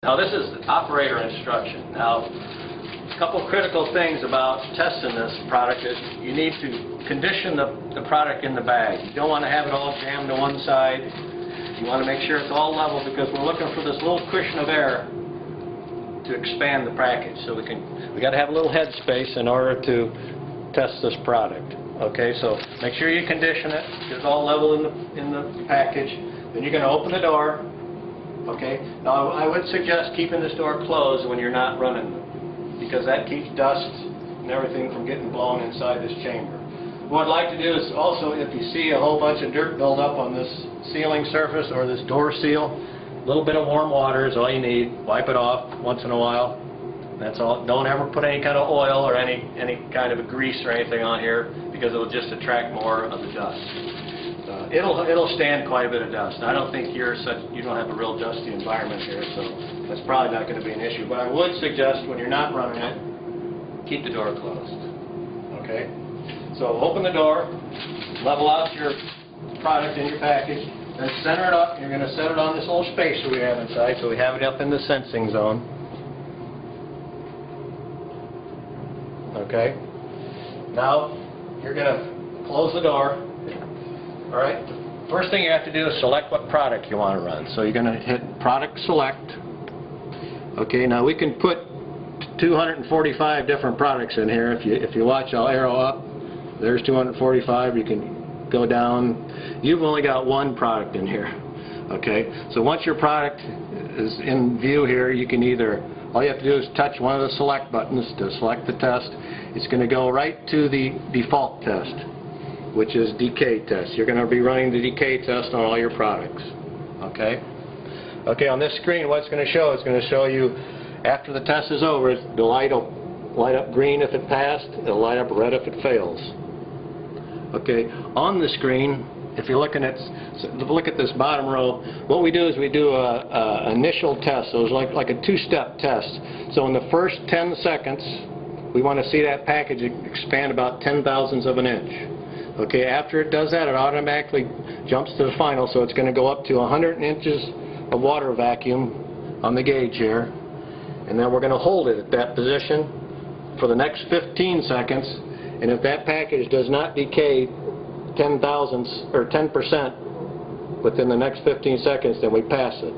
Now this is operator instruction. Now a couple critical things about testing this product is you need to condition the product in the bag. You don't want to have it all jammed to one side. You want to make sure it's all level because we're looking for this little cushion of air to expand the package. So we got to have a little head space in order to test this product. Okay, so make sure you condition it, get it all level in the package. Then you're going to open the door. Okay, now I would suggest keeping this door closed when you're not running them, because that keeps dust and everything from getting blown inside this chamber. What I'd like to do is also, if you see a whole bunch of dirt build up on this sealing surface or this door seal, a little bit of warm water is all you need. Wipe it off once in a while. That's all. Don't ever put any kind of oil or any kind of a grease or anything on here, because it will just attract more of the dust. It'll stand quite a bit of dust. I don't think you don't have a real dusty environment here, so that's probably not going to be an issue. But I would suggest when you're not running it, keep the door closed. Okay? So open the door, level out your product in your package, then center it up. You're going to set it on this little spacer we have inside, so we have it up in the sensing zone. Okay? Now you're going to close the door. All right. First thing you have to do is select what product you want to run. So you're going to hit Product Select. Okay. Now we can put 245 different products in here. If you watch, I'll arrow up. There's 245. You can go down. You've only got one product in here. Okay. So once your product is in view here, you can either, all you have to do is touch one of the select buttons to select the test. It's going to go right to the default test, which is decay test. You're going to be running the decay test on all your products. Okay? Okay, on this screen what it's going to show is going to show you after the test is over, the light will light up green if it passed, it'll light up red if it fails. Okay, on the screen, if you're looking at, look at this bottom row, what we do is we do a initial test. So it's like a two-step test. So in the first 10 seconds, we want to see that package expand about 0.010 of an inch. Okay, after it does that, it automatically jumps to the final, so it's going to go up to 100 inches of water vacuum on the gauge here, and then we're going to hold it at that position for the next 15 seconds, and if that package does not decay 10 thousandths or 10% within the next 15 seconds, then we pass it.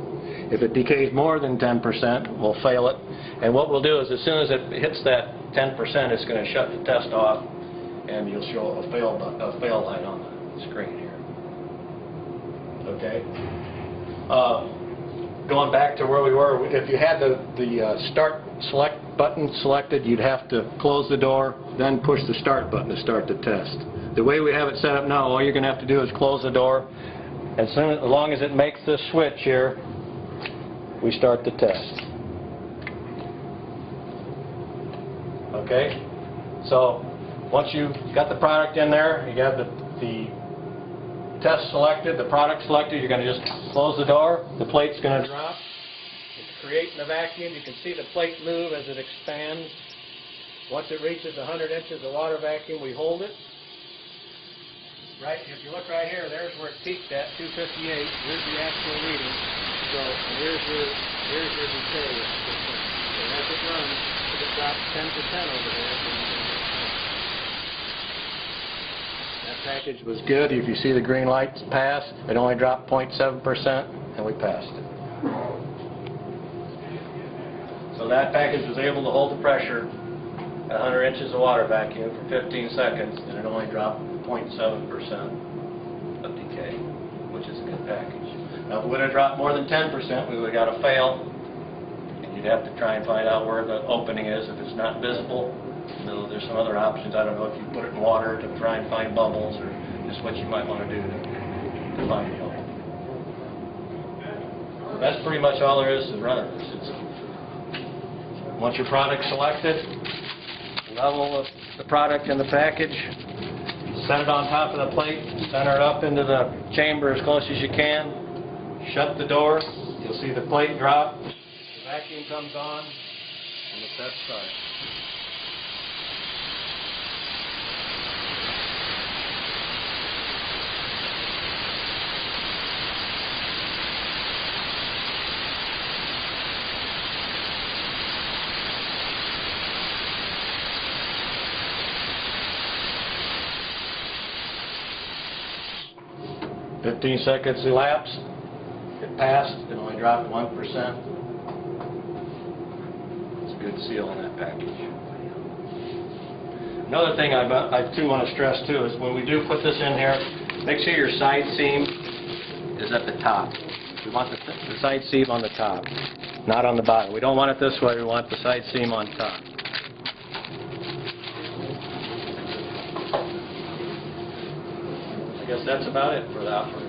If it decays more than 10%, we'll fail it, and what we'll do is as soon as it hits that 10%, it's going to shut the test off, and you'll show a fail light on the screen here. Okay. Going back to where we were, if you had the start select button selected, you'd have to close the door, then push the start button to start the test. The way we have it set up now, all you're going to have to do is close the door. As long as it makes this switch here, we start the test. Okay. So once you've got the product in there, you got the test selected, the product selected, you're going to just close the door. The plate's going to drop. It's creating a vacuum. You can see the plate move as it expands. Once it reaches 100 inches of water vacuum, we hold it. Right, if you look right here, there's where it peaked at, 258. Here's the actual reading. So here's your decay. So as it runs, it drops 10% over there. That package was good. If you see the green lights pass, it only dropped 0.7%, and we passed it. So that package was able to hold the pressure at 100 inches of water vacuum for 15 seconds, and it only dropped 0.7% of decay, which is a good package. Now, if it would have dropped more than 10%, we would have got a fail, and you'd have to try and find out where the opening is. If it's not visible, there's some other options. I don't know if you put it in water to try and find bubbles, or just what you might want to do to find the opening. That's pretty much all there is to running this. Once your product's selected, level the product in the package, set it on top of the plate, center it up into the chamber as close as you can, shut the door, you'll see the plate drop, the vacuum comes on, and the test starts. 15 seconds elapsed. It passed. It only dropped 1%. It's a good seal on that package. Another thing I too want to stress too is when we do put this in here, make sure your side seam is at the top. We want the side seam on the top, not on the bottom. We don't want it this way. We want the side seam on top. I guess that's about it for the operator.